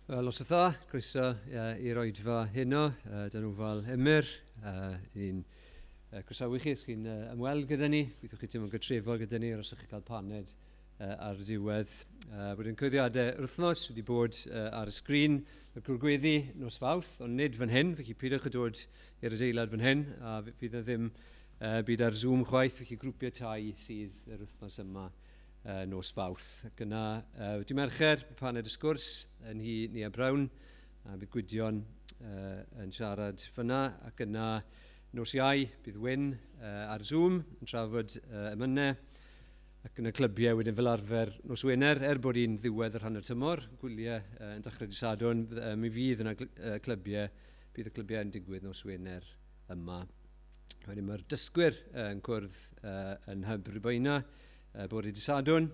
Wel, os ydw, croeso i'r oedfa heno, dyn nhw fel Emyr. Ni'n croesawu chi, os chi'n ymweld gyda ni. Gwyddwch chi teimlo'n gytrefol gyda ni, os ydych chi'n cael paned ar y diwedd. Wedyn cyddiadau yr wythnos wedi bod ar y sgrin y cwrgweddi nos Fawrth, ond nid fan hyn, felly pidwch y dod i'r adeilad fan hyn, a fydd e ddim byd ar Zoom chwaith, felly grwpiau tai sydd yr wythnos yma nos Fawrth. Ac yna, wedi Mercher, paned y sgwrs yn hi Nia Brown, a bydd Gwydion yn siarad fyna, ac yna nos Iau bydd Wyn ar Zoom yn trafod emynau, ac yn y clybiau wedyn fel arfer nos Wener, bod hi'n ddiwedd yr hanner tymor, gwyliau yn dechrau Sadwrn, mi fydd yna clybiau, bydd y clybiau yn digwydd nos Wener yma. Wedyn mae'r dysgwyr yn cwrdd yn hyb Rhybeina, bore dydd Sadwrn,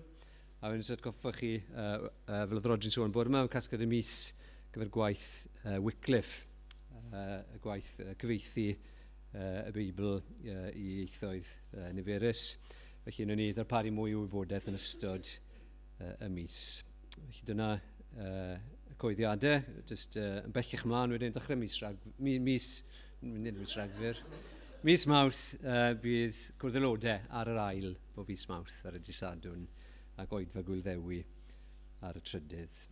a wedyn sy'n atgoffa chi fel oedd Rodri'n sôn bore yma, casgad y mis gyfer gwaith Wycliffe, y gwaith cyfieithu y Beibl i ieithoedd niferus. Felly yna ni ddarparu mwy o wybodaeth yn ystod y mis. Felly dyna y coeddiadau, jyst yn bellach mlaen wedyn dechrau mis Mawrth bydd cwrdd-aelodau ar yr ail o fis Mawrth ar y dydd Sadwrn ac Oedfa Gwilddewi ar y trydydd.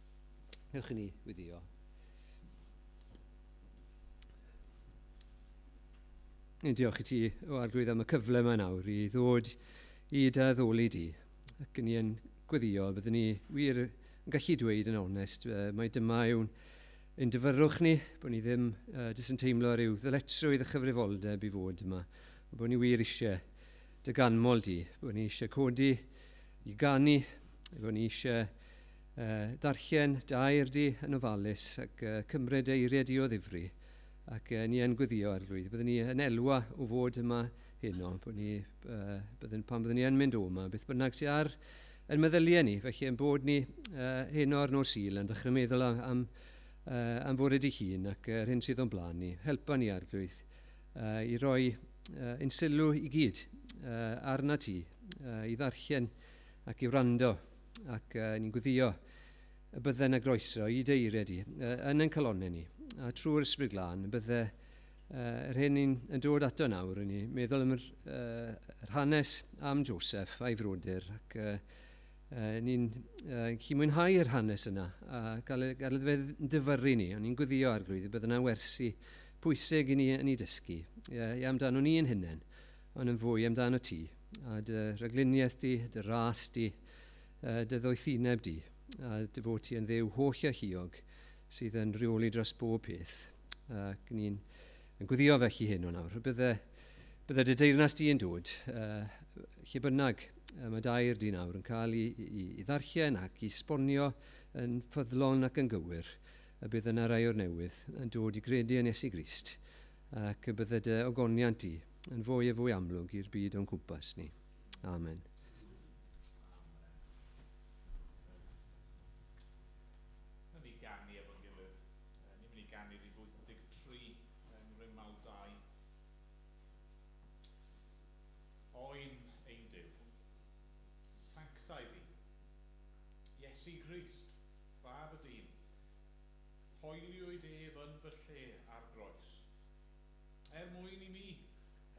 Ewch i ni wyddio. Diolch i ti o arglwydd am y cyfle yma nawr i ddod i dy addoli di. Ac yn i'n gweddio, byddwn ni wir yn gallu dweud yn onest, mae dyma yw'n ein dyfyrwch ni, bod ni ddim jyst yn teimlo rhyw ddyletsrwydd y chyfrifoldeb i fod yma, bod ni wir eisiau dy ganmol di, bod ni eisiau codi i ganu, bod ni eisiau darllen dair di yn ofalus ac cymryd eiriau di o ddifri, ac ni yn gweddio arglwydd. Byddwn ni yn elwa o fod yma heno, pan byddwn ni yn mynd o yma, beth bynnag sydd ar yn meddyliau ni, felly yn bod ni heno ar nos Sul yn dechrau meddwl am fore di hun ac yr hyn sydd o'n blaen ni, helpa ni arglwydd i roi ein sylw i gyd arna ti, i ddarllen ac i wrando, ac ni'n gweddio y bydden y groeso i deiriau di yn ein calonnau ni, a trwy'r ysbryd glân, y bydde yr hyn ni'n dod ato nawr, ni'n meddwl am yr hanes am Joseph a'i frodyr, ac ni'n gallu mwynhau yr hanes yna a gael fe dyfyru ni, ond ni'n gweddio arglwydd, bydd yna wersi pwysig i ni dysgu, i amdano ni yn hunain, ond yn fwy amdano ti, a dy ragluniaeth di, dy ras di, dy ddoethineb di, a dy fod ti yn ddew holl a hiog sydd yn rheoli dros bob peth. Ac ni'n gweddio felly hyn o nawr, bydde dy deyrnas di yn dod, lle bynnag, mae dair di nawr yn cael i ddarllen ac i sbonio yn ffyddlon ac yn gywir, y bydd yna rai o'r newydd yn dod i gredu yn Iesu Grist, ac y bydde dy ogoniant di yn fwy a fwy amlwg i'r byd o'n cwmpas ni. Amen. Iesu Grist, fab y dyn, hoeliwyd ef yn fy lle ar groes. Mwyn i mi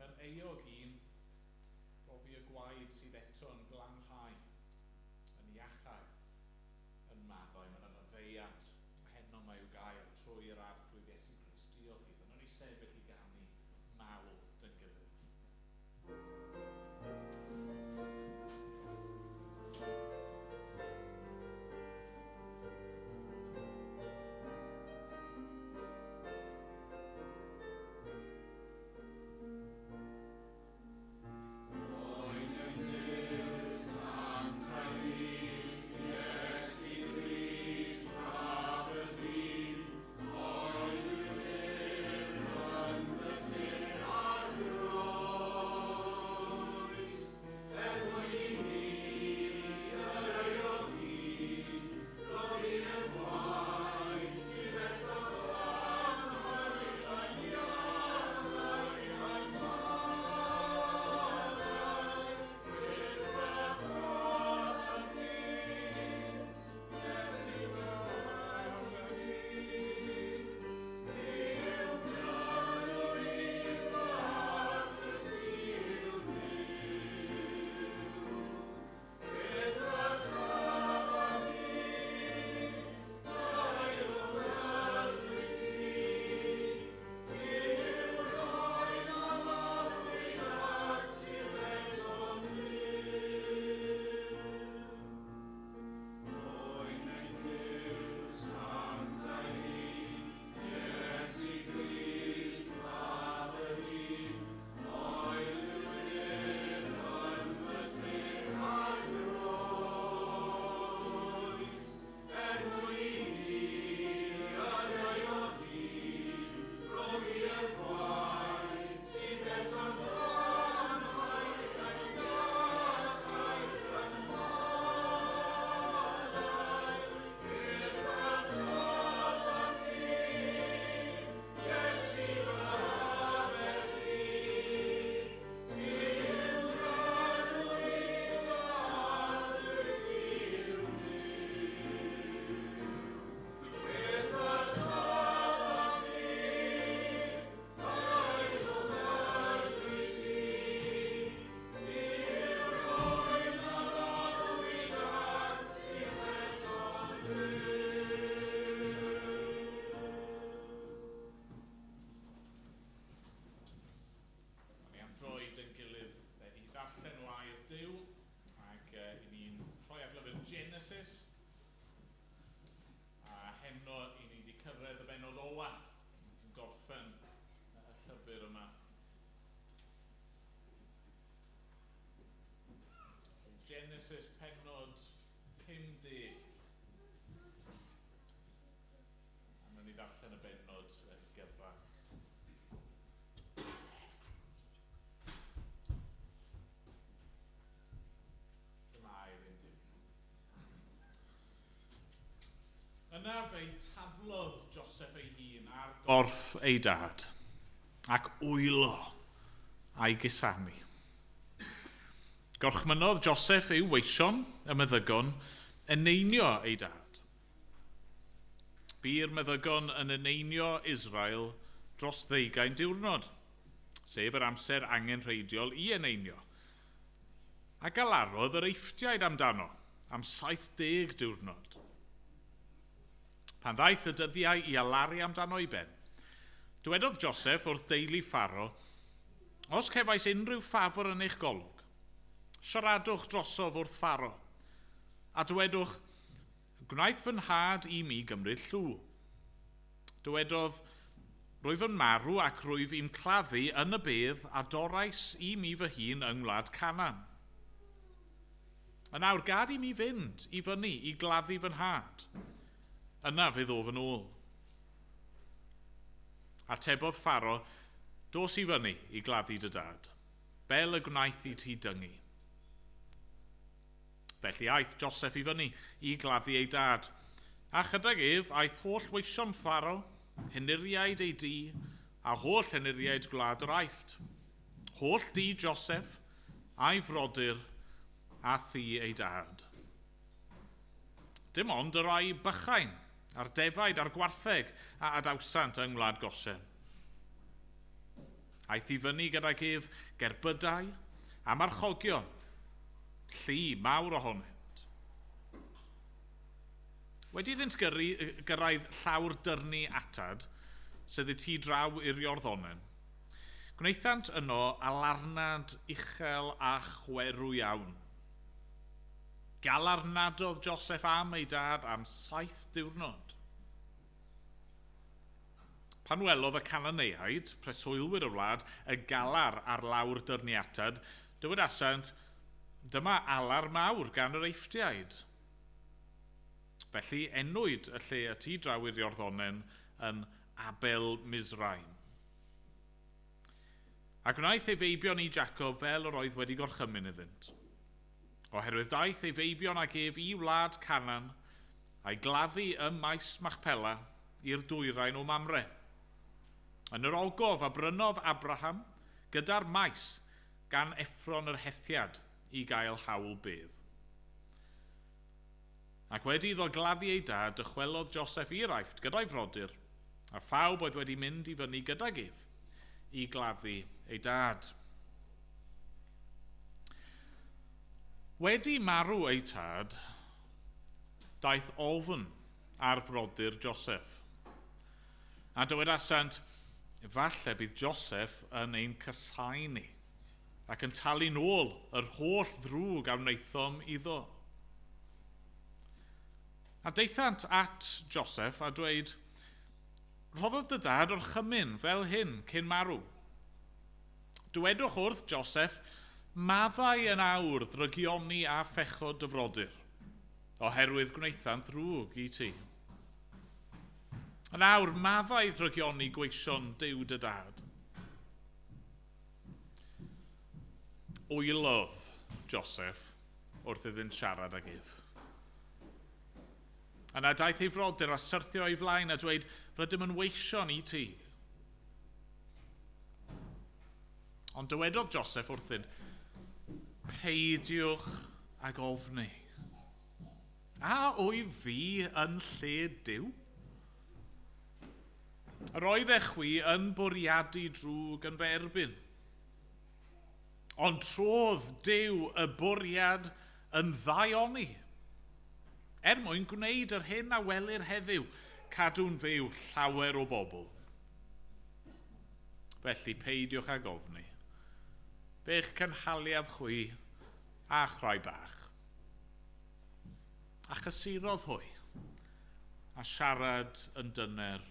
yn eog un, rofi y gwaed sydd eto yn glanhau, yn iachau, yn maddau, mae'n anaddeiad, heno mae i'w gael trwy'r arglwydd Iesu Grist. Diolch iddyn nhw'n ei sefyll i ganu mawl dyn gyfer. Amen. Genesis. A heno i ni wedi cyrraedd y bennod ola yn gorffen y llyfr yma. Genesis pennod 50. A wnawn ni ddarllen y bennod gyfa. Yna fe taflodd Joseph ei hun ar gorff ei dad, ac wylio a'i gusanu. Gorchmynodd Joseph i'w weision, y meddygon, eneinio ei dad. Bu'r meddygon yn eneinio Israel dros 20 diwrnod, sef yr amser angenrheidiol i eneinio. A galarodd yr eithtiaid amdano am 70 diwrnod. Pan ddaeth y dyddiau i alaru amdano i ben, dywedodd Joseph wrth deulu Pharo, os cefais unrhyw ffafr yn eich golwg, siaradwch drosof wrth Pharo, a dywedwch, gwnaeth fy nhad i mi gymryd llw. Dywedodd, rwyf yn marw ac rwyf i'n claddu yn y bedd a dorais i mi fy hun yng Ngwlad Canan. A nawr gad i mi fynd i fyny i gladdu fy nhad. Yna fydd o fy nôl. Atebodd Pharo, dos i fyny i gladdu dy dad, fel y gwnaeth i ti dyngu. Felly aeth Joseph i fyny i gladdu ei dad, a chydag ef aeth holl weision Pharo, henuriaid ei di, a holl henuriaid gwlad yr Aifft, holl di Joseph, a'i frodyr, a thi ei dad. Dim ond yr ai bychain, a'r defaid a'r gwartheg a adawsant yng Ngwlad Gosen. Aeth i fyny gydag ef gerbydau a marchogion, llu mawr ohonynt. Wedi iddynt gyrraedd llawr dyrnu atad, sydd y tu draw i'r Iorddonen, gwnaethant yno alarnad uchel a chwerw iawn. Galarnadodd Joseph am ei dad am 7 diwrnod. Pan welodd y Cananeaid, preswylwyr y wlad, y galar ar lawr dyrniatad, dywedasant, dyma alar mawr gan yr Eithtiaid. Felly enwyd y lle y tu draw i'r Iorddonen yn Abel Mizraim. A gwnaeth ei feibion i Jacob fel yr oedd wedi gorchymyn iddynt. Oherwydd daeth ei feibion ag ef i wlad Canan, a'i gladdu ym maes Machpela i'r dwyrain o Mamre. Yn yr ogof a brynodd Abraham gyda'r maes gan Effron yr Hethiad i gael hawl bedd. Ac wedi iddo gladdu ei dad, dychwelodd Joseph i'r Aifft gyda'i frodyr, a phawb oedd wedi mynd i fyny gydag ef i gladdu ei dad. Wedi marw ei tad, daeth ofn ar frodyr Joseph. A dywedasant, falle bydd Joseph yn ein cysau ni, ac yn talu nôl yr holl ddrwg a wnaethom iddo. A deithant at Joseph a dweud, rhoddodd dy dad o'r chymyn fel hyn cyn marw. Dywedwch wrth Joseph, maddau yn awr ddrygioni a phechod dy frodyr, oherwydd gwnaethant ddrwg i ti. Yn awr, maddau ddrygioni gweision Duw dy dad. Wylodd Joseph wrth iddynt siarad ag ef. Yna daeth ei frodyr a syrthio o'i flaen a dweud, rydym yn weision i ti. Ond dywedodd Joseph wrthynt, peidiwch ag ofni. A wyf fi yn lle Duw? Yr oeddech chwi yn bwriadu drwg yn fy erbyn. Ond trodd Duw y bwriad yn ddaioni. Mwyn gwneud yr hyn a welir heddiw, cadw'n fyw llawer o bobl. Felly peidiwch ag ofni. Fe'ch cynhaliaf chwi a chrai bach. a chysurodd hwy, a siarad yn dyner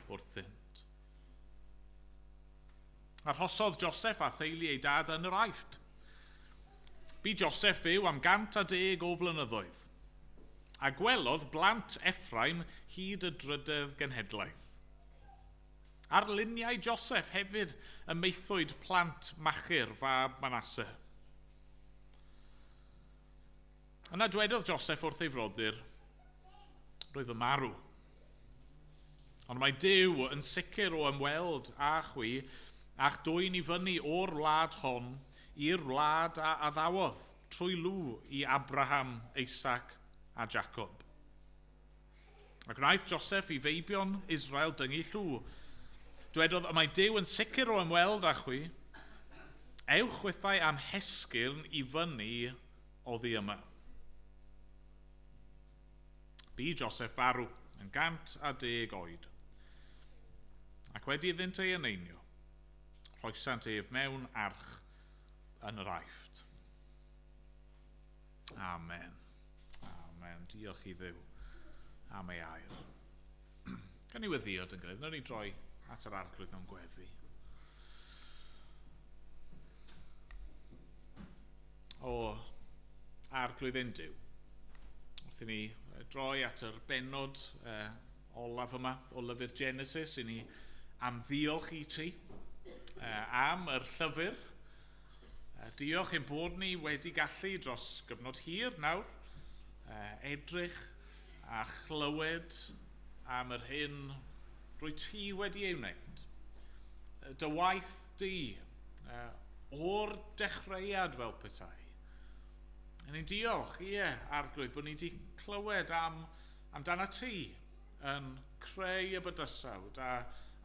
wrthynt. Arhosodd Joseph a theulu ei dad yn yr Aifft. Bu Joseph fyw am 110 o flynyddoedd, a gwelodd blant Effraim hyd y drydedd genhedlaeth. Ar luniau Joseph hefyd y meithwyd plant Machir fab Manasse. Yna dwedodd Joseph wrth ei frodyr, roedd fy marw. Ond mae Duw yn sicr o ymweld â chwi a'ch dwyn i fyny o'r wlad hon i'r wlad a addawodd trwy lw i Abraham, Isaac a Jacob. Ac wnaeth Joseph i feibion Israel dyngu llw. Dwedodd y mae Duw yn sicr o ymweld â chwi, ewch wythau am hesgyrn i fyny oddi yma. Bu Joseph farw yn 110 oed, ac wedi iddynt ei eneinio, rhoesant ef mewn arch yn yr Aifft. Amen. Amen. Diolch i Dduw am ei air. Gan i weddiad yn gryf, nawr ni droi at yr arglwydd mewn gweddi. O arglwydd Duw, wrth i ni droi at yr benod olaf yma o lyfr Genesis, i ni am ddiolch i ti am yr llyfr. Diolch ein bod ni wedi gallu dros gyfnod hir nawr edrych a chlywed am yr hyn rwy ti wedi ei wneud. Dy waith di o'r dechreuad fel petai. A ni'n diolch, arglwydd, bod ni wedi clywed amdana ti yn creu y bydysawd a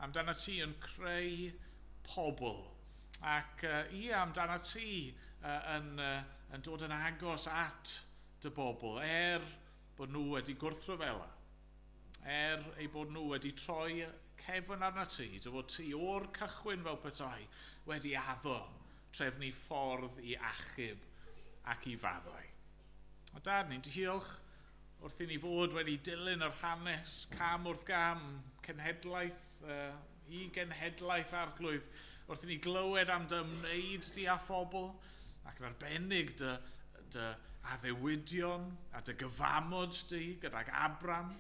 amdana ti yn creu pobl. Ac amdana ti yn dod yn agos at dy bobl bod nhw wedi gwrthryfela. Ei bod nhw wedi troi cefn arna ti, dy fod ti o'r cychwyn fel petai wedi addo trefnu ffordd i achub ac i faddau. A dad, ni'n diolch wrth i ni fod wedi dilyn yr hanes cam wrth gam, cenhedlaeth i genhedlaeth arglwydd, wrth i ni glywed am dy ymwneud di a phobl, ac yn arbennig dy addewidion a dy gyfamod di gydag Abram,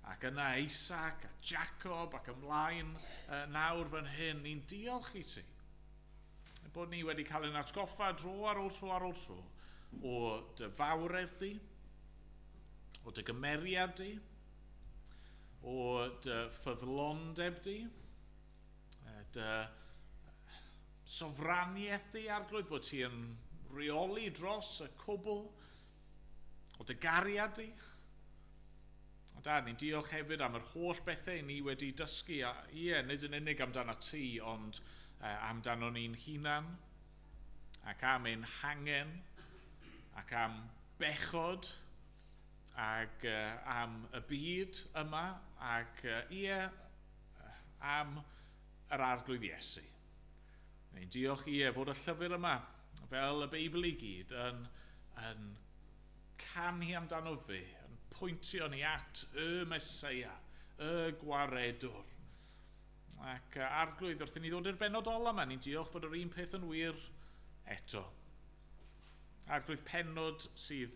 ac yna Isaac a Jacob ac ymlaen nawr fan hyn. Ni'n diolch i ti bod ni wedi cael ein atgoffa dro ar ôl tro ar ôl tro o dy fawredd di, o dy gymeriad di, o dy ffyddlondeb di, dy sofraniaeth di, arglwydd, bod ti yn reoli dros y cwbl, o dy gariad di. A dad, ni'n diolch hefyd am yr holl bethau ni wedi dysgu, nid yn unig amdana ti, ond amdano ni'n hunan, ac am ein hangen, ac am bechod, ac am y byd yma, ac am yr arglwydd Iesu. Ni'n diolch fod y llyfr yma, fel y Beibl i gyd, yn canu amdano fe, yn pwyntio ni at y Meseia, y Gwaredwr. Ac arglwydd, wrth i ni ddod i'r benod ola yma, ni'n diolch bod yr un peth yn wir eto. Arglwydd penod sydd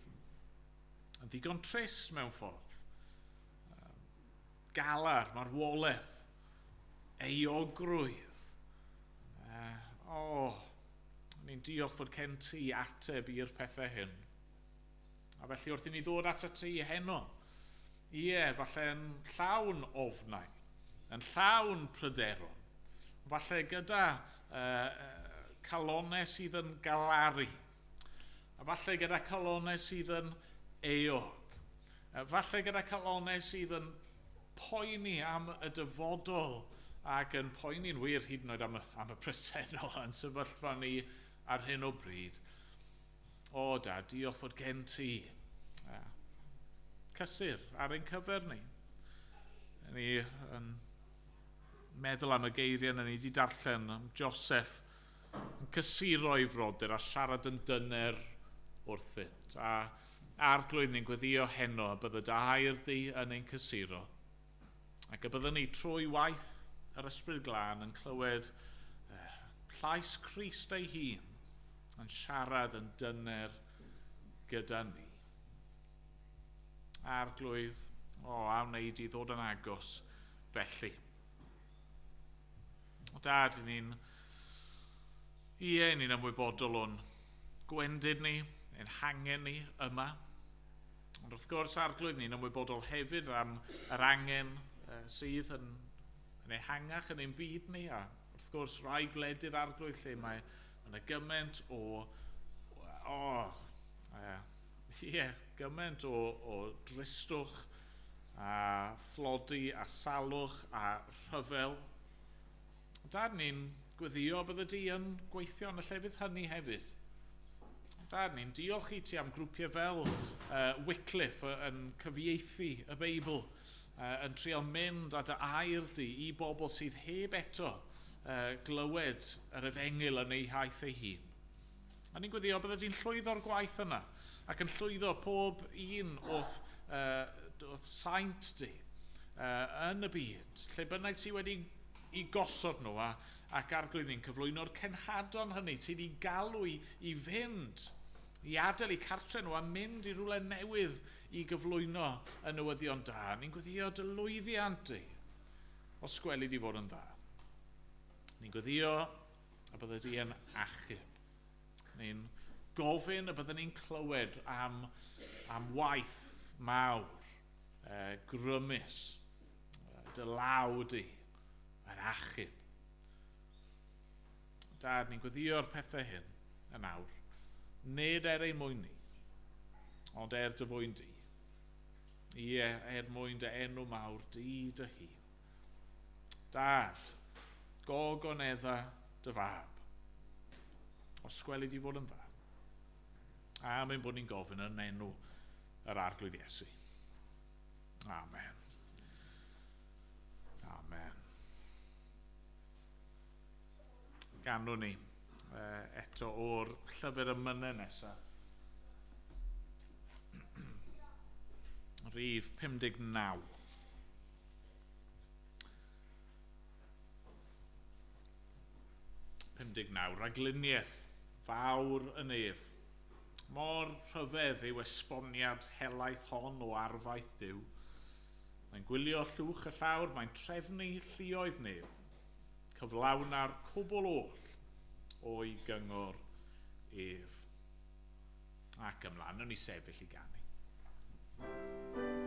yn ddigon trist mewn ffordd. Galar, marwolaeth, eogrwydd. Ni'n diolch bod cen ti ateb i'r pethau hyn. A felly wrth i ni ddod at y ti heno, falle yn llawn ofnau, yn llawn pryderon, falle gyda calonau sydd yn galaru, a falle gyda calonau sydd yn eog, falle gyda calonau sydd yn poeni am y dyfodol ac yn poeni'n wir hyd yn oed am y presennol yn sefyllfa ni ar hyn o bryd. O da, diolch fod gen ti cysur ar ein cyfer ni. Ni yn meddwl am y geiriau na ni wedi darllen am Joseph yn cysuro ei frodyr a siarad yn dyner wrthynt. A arglwydd ni'n gweddio heno y bydde dy air di yn ein cysuro. Ac y byddwn ni trwy waith yr ysbryd glân yn clywed llais Crist ei hun yn siarad yn dyner gyda ni. Arglwydd, a wneud i ddod yn agos felly. Dad, ni'n ymwybodol o'n gwendid ni, ein hangen ni yma. Ond wrth gwrs arglwydd ni'n ymwybodol hefyd am yr angen sydd yn ehangach yn ein byd ni, a wrth gwrs rai gwledydd arglwydd lle mae yna gymaint gymaint o dristwch a thlodi a salwch a rhyfel. Dad, ni'n gweddio bydde di yn gweithio yn y llefydd hynny hefyd. Dad, ni'n diolch i ti am grwpiau fel Wycliffe yn cyfieithu y Beibl, yn trial mynd a dy air di i bobl sydd heb eto glywed yr efengyl yn ei haith ei hun. A ni'n gweddio bydde di'n llwyddo'r gwaith yna ac yn llwyddo pob un wrth saint di yn y byd, lle bynnag ti wedi i gosod nhw ac arglwydd ni'n cyflwyno'r cenhadon hynny sydd i galw i fynd, i adael i cartre nhw a mynd i rhywle newydd i gyflwyno y newyddion da. Ni'n gweddio dy lwyddiant di os gweli di fod yn dda. Ni'n gweddio a bydde di yn achub. Ni'n gofyn a bydde ni'n clywed am waith mawr, grymus, dy law di yn achub. Dad, ni'n gweddio'r pethau hyn yn awr, nid ei mwyn ni, ond dy fwyn di. Mwyn dy enw mawr di dy hun. Dad, gogonedda dy fab, os gweli di fod yn dda. A mae'n bod ni'n gofyn yn enw yr arglwydd Iesu. Amen. Amen. Ganwn ni eto o'r llyfr Emynau nesaf. Rhif 59. Ragluniaeth fawr yn ef. Mor rhyfedd yw esboniad helaeth hon o arfaith Duw. Mae'n gwylio llwch y llawr, mae'n trefnu lluoedd nef. Cyflawn ar cwbl oll o'i gyngor ef. Ac ymlaen, nhw'n ni sefyll i ganu. Amen.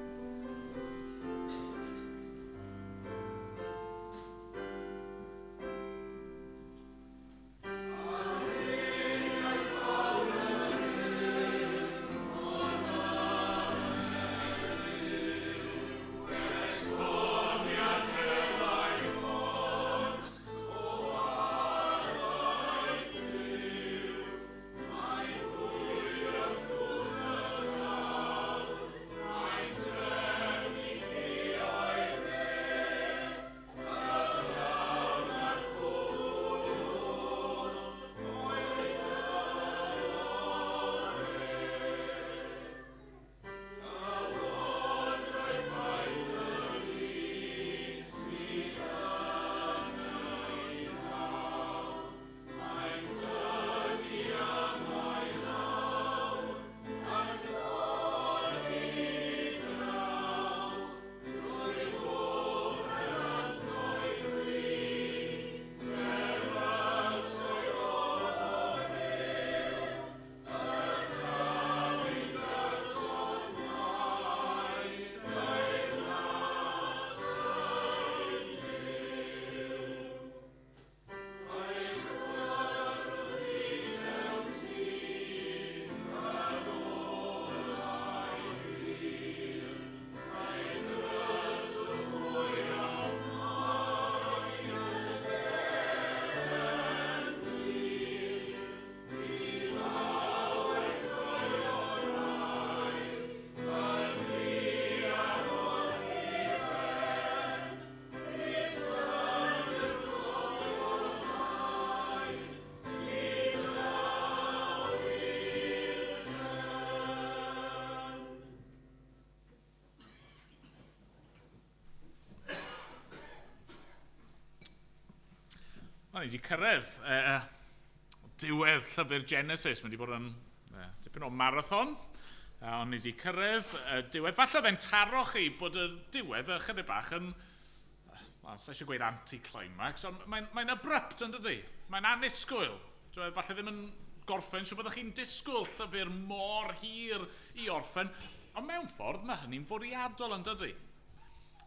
Ni wedi cyrraedd diwedd llyfr Genesis. Mae wedi bod yn tipyn o marathon. Ond ni wedi cyrraedd diwedd. Falle fe'n taro chi bod y diwedd chydig bach yn... Wel, sa eisiau gweud anti-climax, ond mae'n abrupt yn dydy. Mae'n annisgwyl. Falle ddim yn gorffen, so byddwch chi'n disgwyl llyfr mor hir i orffen. Ond mewn ffordd, mae hynny'n fwriadol yn dydy.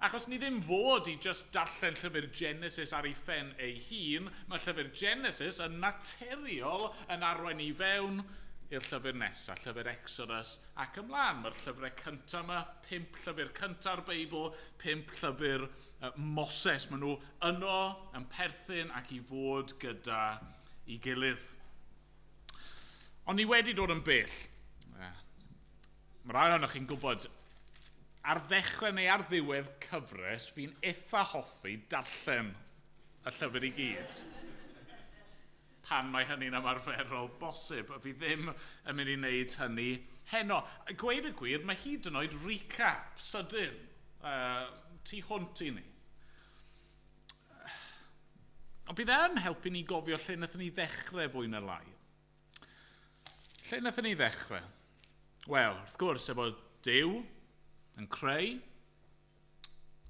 Achos ni ddim fod i just darllen llyfr Genesis ar ei phen ei hun, mae llyfr Genesis yn naturiol yn arwain i fewn i'r llyfr nesaf, llyfr Exodus ac ymlaen. Mae'r llyfrau cyntaf yma, 5 llyfr cyntaf'r Beibl, 5 llyfr Moses. Maen nhw yno yn perthyn ac i fod gyda i gilydd. Ond ni wedi dod yn bell. Mae rai ohonoch chi'n gwybod, ar ddechrau neu ar ddiwedd cyfres, fi'n eitha hoffi darllen y llyfr i gyd. Pan mae hynny'n ymarferol bosib, a fi ddim yn mynd i wneud hynny heno. Gweud y gwir, mae hyd yn oed recap sydyn tu hwnt i ni. Ond bydd e'n helpu ni gofio lle wnaethon ni ddechrau fwy na lai. Lle wnaethon ni ddechrau? Wel, wrth gwrs, efo Duw yn creu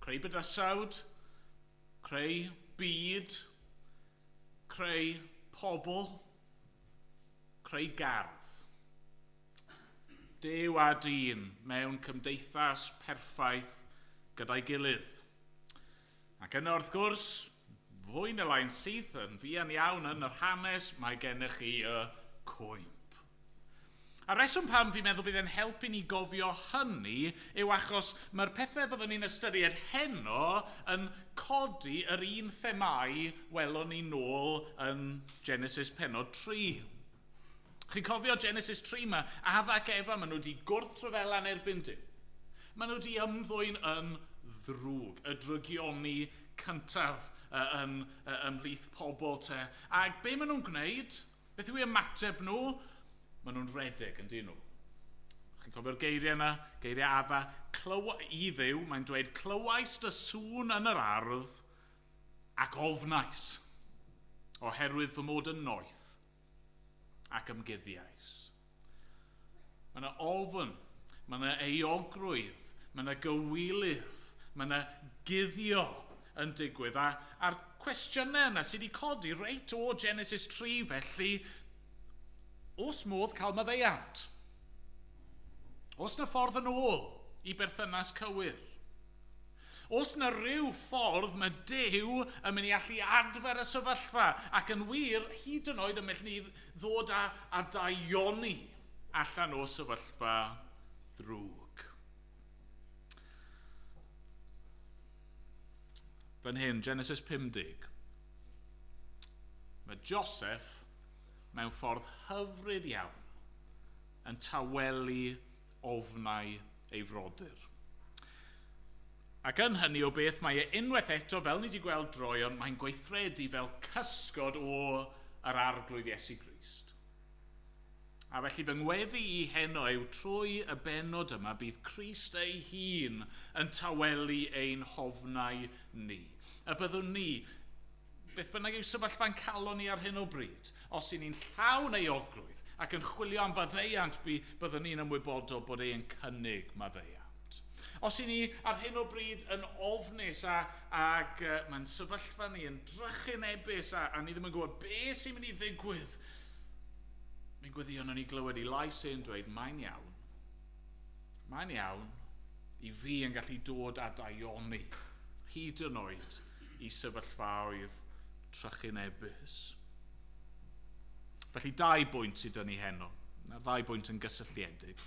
bydysawd, creu byd, creu pobl, creu gardd. Duw a dyn mewn cymdeithas perffaith gyda'i gilydd. Ac yna wrth gwrs, fwy na lai'n syth yn fuan iawn yn yr hanes, mae gennych chi y cwymp. A reswm pam fi'n meddwl bydd e'n helpu ni gofio hynny yw achos mae'r pethau fyddwn ni'n ystyried heno yn codi yr un themau welon ni nôl yn Genesis pennod 3. Chi'n cofio Genesis 3 yma, Adda ac Efa, maen nhw wedi gwrthryfelan erbyn Duw. Maen nhw wedi ymddwyn yn ddrwg, y drygioni cyntaf ymhlith pobl te. Ac be maen nhw'n gwneud? Beth yw ymateb nhw? Maen nhw'n redeg yn dyn nhw. Chi'n cofio'r geiriau yna, geiriau Adda, i Dduw, mae'n dweud, clywais dy sŵn yn yr ardd ac ofnais, oherwydd fy mod yn noeth ac ymguddiais. Mae yna ofn, mae yna eogrwydd, mae yna gywilydd, mae yna guddio yn digwydd. A'r cwestiynau yna sydd wedi codi reit o Genesis 3 felly, os modd cael maddeuant? Os na ffordd yn ôl i berthynas cywir? Os na ryw ffordd mae Duw yn mynd i allu adfer y sefyllfa ac yn wir hyd yn oed yn mynd i ddod a daioni allan o sefyllfa ddrwg. Fan hyn, Genesis 50. Mae Joseph mewn ffordd hyfryd iawn yn tawelu ofnau ei frodyr. Ac yn hynny o beth mae unwaith eto, fel ni wedi gweld droi, ond mae'n gweithredu fel cysgod o yr arglwydd Iesu Grist. A felly fy ngweddi i heno yw trwy y bennod yma bydd Crist ei hun yn tawelu ein hofnau ni. Y byddwn ni, beth bynnag yw sefyllfa'n calon ni ar hyn o bryd, os y'n ni'n llawn eogrwydd ac yn chwilio am faddeuant, byddwn ni'n ymwybodol bod ei'n cynnig maddeuant. Os y'n ni ar hyn o bryd yn ofnus ac mae'n sefyllfa ni yn drychinebus a ni ddim yn gwybod beth sy'n mynd i ddigwydd, mi'n gweddion o'n i glywed i lais e'n dweud, mae'n iawn. Mae'n iawn i fi yn gallu dod a daioni hyd yn oed i sefyllfaoedd trychinebus. Felly 2 bwynt sydd yn ei heno. 2 bwynt yn gysylltiedig.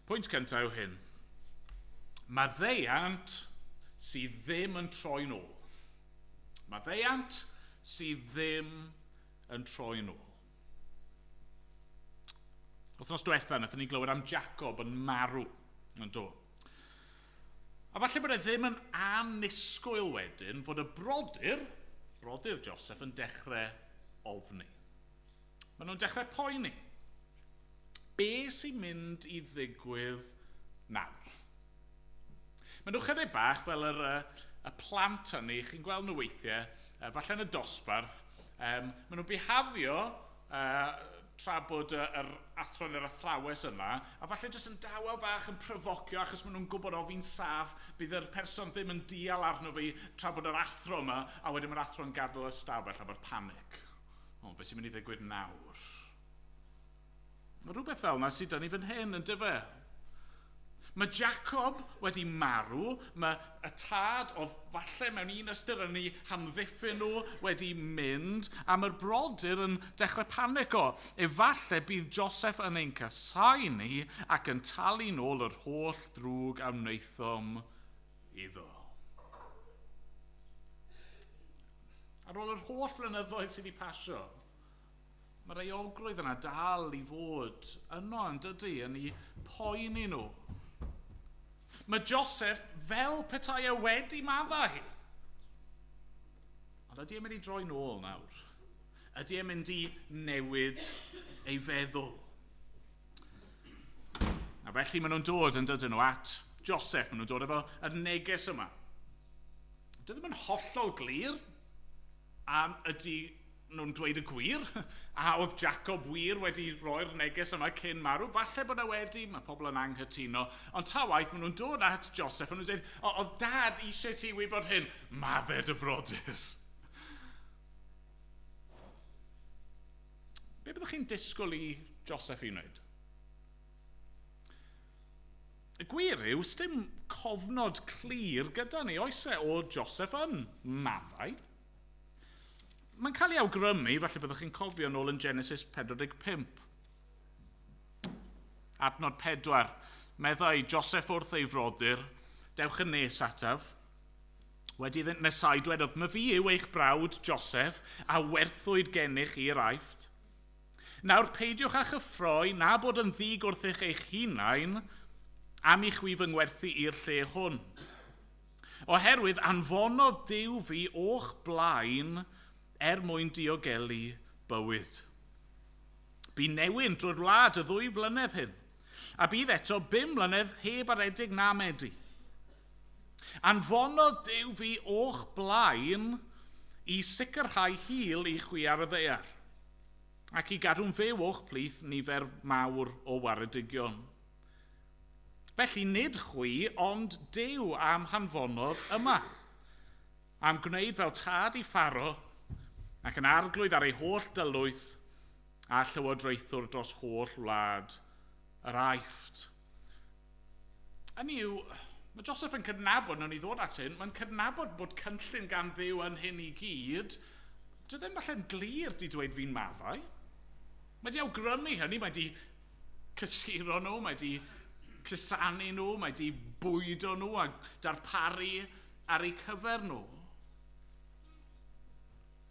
Pwynt cyntaf yw hyn. Maddeuant sydd ddim yn troi nôl. Maddeuant sydd ddim yn troi nôl. Wythnos diwetha, nathon ni glywed am Jacob yn marw. Yn do. A falle bod e ddim yn annisgwyl wedyn fod y brodyr Joseph yn dechrau ofni. Maen nhw'n dechrau poeni. Be sy'n mynd i ddigwydd nawr? Maen nhw chydig bach fel y plant hynny, chi'n gweld nhw weithiau, falle yn y dosbarth, maen nhw'n bihafio tra bod yr athro yn yr athrawes yna, a falle jyst yn dawel bach yn profocio achos maen nhw'n gwybod o fi'n saff, bydd yr person ddim yn dial arno fi tra bod yr athro yma, a wedyn mae'r athro yn gadael y stafell a bod panic. O, beth sy'n mynd i ddigwydd nawr? Rhywbeth fel yna sydd dyn ni fan hyn yn dyfa. Mae Jacob wedi marw, mae y tad oedd falle mewn un ysgrifennu hamddiffyn nhw wedi mynd, a mae'r brodyr yn dechrau panico. Efallai bydd Joseph yn ein casau ni ac yn talu nôl yr holl ddrwg a wnaethom iddo. Ar ôl yr holl flynyddoedd sydd wedi pasio, mae'r euogrwydd yna dal i fod yno yn dydy, yn ei poeni nhw. Mae Joseph fel petai e wedi maddau. Ond ydy e'n mynd i droi nôl nawr? Ydy e'n mynd i newid ei feddwl? A felly maen nhw'n dod yn dydyn nhw at Joseph, maen nhw'n dod efo y neges yma. Dy ddim yn hollol glir, a ydy nhw'n dweud y gwir, a oedd Jacob wir wedi roi'r neges yma cyn marw. Falle bod e wedi, mae pobl yn anghytuno. Ond ta waith, maen nhw'n dod at Joseph, a nhw'n dweud, oedd dad eisiau ti wybod hyn, maddau dy frodyr. Be byddwch chi'n disgwyl i Joseph i wneud? Y gwir yw, sdim cofnod clir gyda ni, oes e, o Joseph yn maddau. Mae'n cael ei awgrymu, falle byddwch chi'n cofio nôl yn Genesis 45. Adnod 4. Meddai Joseph wrth ei frodyr, dewch yn nes ataf. Wedi nesau dwedodd, mae fi yw eich brawd Joseph, a werthwyd gennych i'r aifft. Nawr peidiwch â chyffroi na bod yn ddig wrthych eich hunain, am i'ch wi fy ngwerthu i'r lle hwn. Oherwydd anfonodd Duw fi o'ch blaen, mwyn diogelu bywyd. Bu newyn drwy'r wlad y 2 flynedd hyn, a bydd eto 5 mlynedd heb aredig na medi. Anfonodd Duw fi o'ch blaen i sicrhau hil i chwi ar y ddaear, ac i gadw'n fyw o'ch plith nifer mawr o waredigion. Felly nid chwi, ond Duw am hanfonodd yma, am gwneud fel tad i Pharo, ac yn arglwydd ar ei holl dylwyth a llywodraethwr dros holl wlad yr aifft. Hynny yw, mae Joseph yn cydnabod, nawn ni ddod at hyn, mae'n cydnabod bod cynllun gan Dduw yn hyn i gyd. Dwi ddim falle'n glir di dweud fi'n maddau. Mae di awgrymu hynny, mae di cysuro nhw, mae di cysanu nhw, mae di bwydo nhw a darparu ar eu cyfer nhw.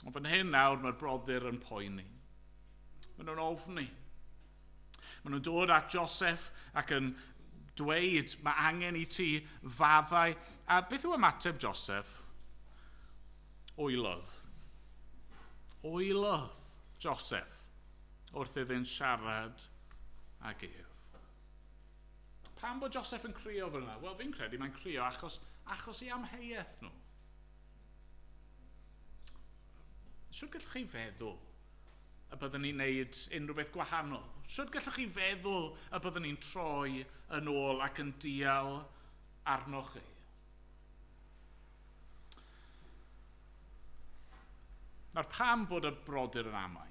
Ond fan hyn nawr mae'r brodyr yn poeni. Maen nhw'n ofni. Maen nhw'n dod at Joseph ac yn dweud mae angen i ti faddau. A beth yw ymateb Joseph? Wylodd. Wylodd Joseph wrth iddy'n siarad ag ef. Pam bod Joseph yn crio fyna? Wel, fi'n credu mae'n crio achos i amheuaeth nhw. Siwr gallwch chi feddwl y byddwn ni'n neud unrhyw beth gwahanol? Siwr gallwch chi feddwl y byddwn ni'n troi yn ôl ac yn dial arnoch chi? Nawr pam bod y brodyr yn amau?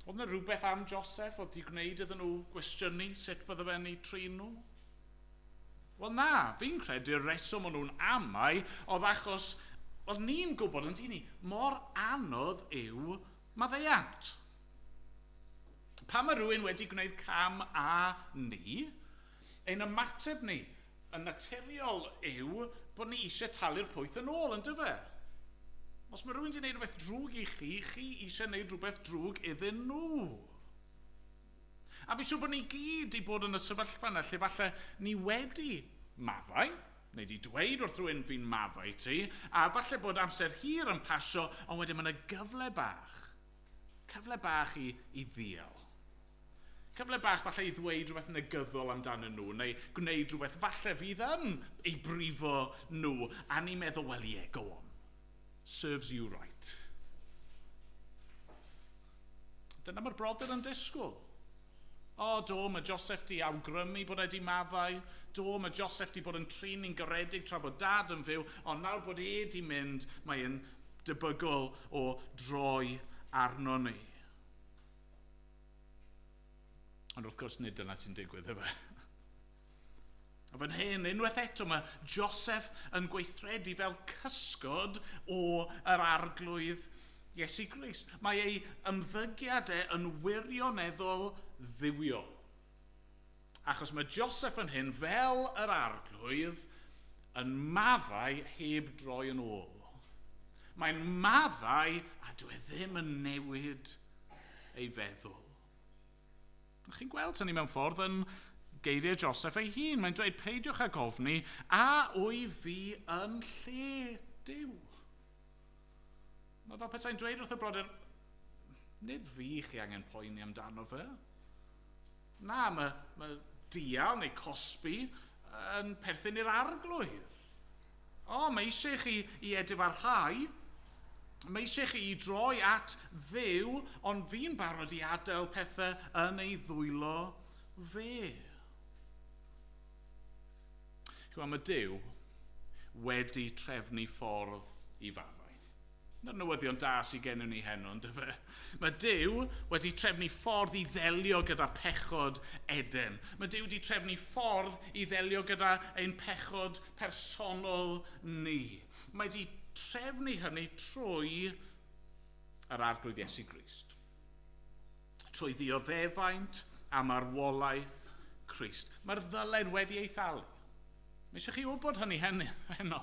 Oedd yna rhywbeth am Joseph oedd wedi gwneud iddyn nhw gwestiynu sut bydde fe'n ei trin nhw? Wel na, fi'n credu'r reswm o'n nhw'n amau oedd achos oedd ni'n gwybod yn ni, mor anodd yw maddeuant. Pan mae rhywun wedi gwneud cam a ni, ein ymateb ni yn naturiol yw bod ni eisiau talu'r pwyth yn ôl, yn dyfe? Os mae rhywun wedi gwneud rhywbeth drwg i chi eisiau gwneud rhywbeth drwg iddyn nhw. A fi siŵr bod ni gyd i bod yn y sefyllfa yna lle falle ni wedi maddau, neu di dweud wrth rhywun fi'n maddau ti, a falle bod amser hir yn pasio, ond wedyn mae'n gyfle bach i ddial. Cyfle bach falle i ddweud rhywbeth negyddol amdanyn nhw, neu gwneud rhywbeth falle fydd yn ei brifo nhw, a ni'n meddwl, wel ie, go on. serves you right. Dyna mae'r brodyr yn disgwyl. O, do, mae Joseph di awgrymu bod wedi maddau. Do, mae Joseph di bod yn trin ni'n garedig tra bod dad yn fyw. Ond nawr bod di mynd, mae e'n debygol o droi arno ni. Ond wrth gwrs, nid dyna sy'n digwydd, efe. A fan hyn, unwaith eto, mae Joseph yn gweithredu fel cysgod o yr arglwydd Iesu Grist. Mae ei ymddygiadau yn wirioneddol ddiwiol. Achos mae Joseph yn hyn fel yr arglwydd yn maddau heb droi yn ôl. Mae'n maddau a dwi ddim yn newid ei feddwl. Chi'n gweld hynny mewn ffordd yn geiriau Joseph ei hun. Mae'n dweud peidiwch â gofni a wy fi yn lle Duw. Mae fel petai'n dweud wrth y brodyr, nid fi chi angen poeni amdano fe. Na, mae dial neu cosbi yn perthyn i'r arglwydd. O, mae eisiau chi i edifarhau, mae eisiau chi i droi at Dduw, ond fi'n barod i adael pethau yn ei ddwylo fe. Mae Duw wedi trefnu ffordd i faddau. Na'r newyddion da sydd gennym ni heno, dyfe. Mae Duw wedi trefnu ffordd i ddelio gyda pechod Eden. Mae Duw wedi trefnu ffordd i ddelio gyda ein pechod personol ni. Mae wedi trefnu hynny trwy yr arglwydd Iesu Grist. Trwy ddioddefaint a marwolaeth Crist. Mae'r ddyled wedi ei thalu. Mae eisiau chi wybod hynny heno.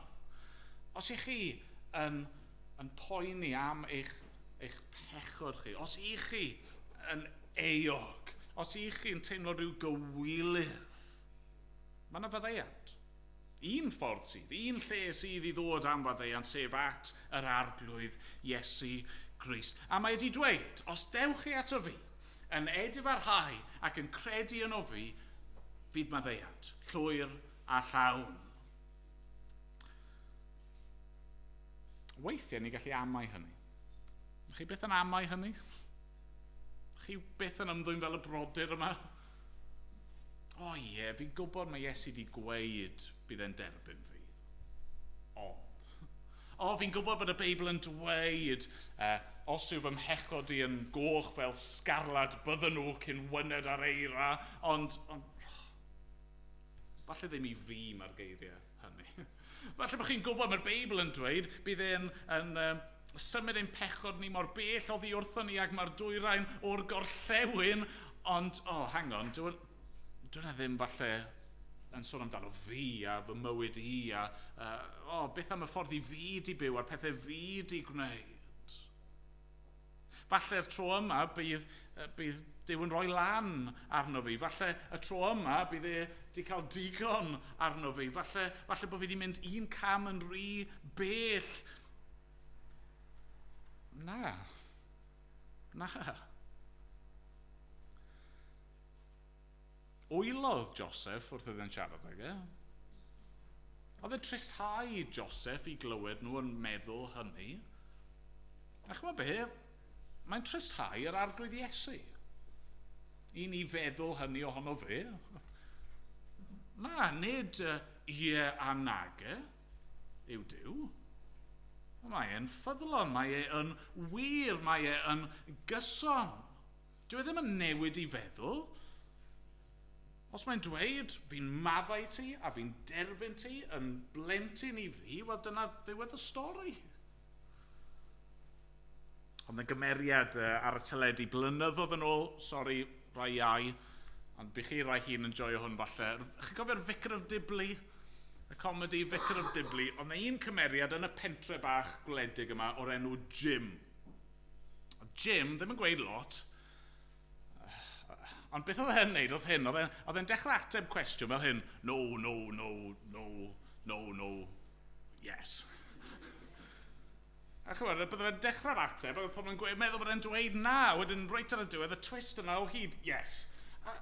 Os ych chi yn poeni am eich pechod chi, os ych chi yn eog, os ych chi'n teimlo rhyw gywilydd, mae yna faddeuant. Un ffordd sydd, un lle sydd i ddod am faddeuant, sef at yr arglwydd Iesu Grist. A mae wedi dweud, os dewch chi ato fi, yn edifarhau ac yn credu yno fi, fydd maddeuant, llwyr a llawn. Weithiau ni gallu amau hynny. Chi byth yn amau hynny? Chi byth yn ymddwyn fel y brodyr yma? O ie, fi'n gwybod mae Iesu wedi gweud bydd e'n derbyn fi. Ond. O, fi'n gwybod bod y Beibl yn dweud os yw fy mhechod i yn goch fel sgarlad bydden nhw cyn wyned ar eira, ond falle ddim i fi mae'r geiriau hynny. Falle bod chi'n gwybod mae'r Beibl yn dweud bydd e'n symud ein pechod ni mor bell oddi wrthon ni ac mae'r dwyrain o'r gorllewin, ond, hang on, dwi'n ddim falle yn sôn amdano fi a fy mywyd i a beth am y ffordd i fi di byw a'r pethau fi di gwneud. Falle'r tro yma bydd Duw yn rhoi lan arno fi. Falle y tro yma bydd e di cael digon arno fi. Falle bod fi di mynd un cam yn rhy bell. Na. Wylodd Joseph wrth iddyn siarad ag e. Oedd e'n tristau Joseph i glywed nhw yn meddwl hynny. A chymod be, mae'n tristau yr arglwydd Iesu. I ni feddwl hynny ohono fe. Na, nid ie a nag yw Duw. Mae e'n ffyddlon, mae e'n wir, mae e'n gyson. Dyw e ddim yn newid i feddwl. Os mae'n dweud, fi'n maddau ti a fi'n derbyn ti yn blentyn i fi, wel dyna ddiwedd y stori. Ond y gymeriad ar y teledu blynyddoedd yn ôl, sori, rai iau, ond bych chi rai hun yn joio hwn falle. Chi'n cofio'r Vicar of Dibley? Y comedi Vicar of Dibley. Ond yna un cymeriad yn y pentre bach gwledig yma o'r enw Jim. Jim ddim yn gweud lot, ond beth oedd e'n neud oedd hyn, oedd e'n dechrau ateb cwestiwn fel hyn, no, yes. A chymod, byddai fe'n dechrau'r ateb, oedd pobl yn meddwl bod e'n dweud na, wedyn reit ar y diwedd, y twist yna o hyd, yes. A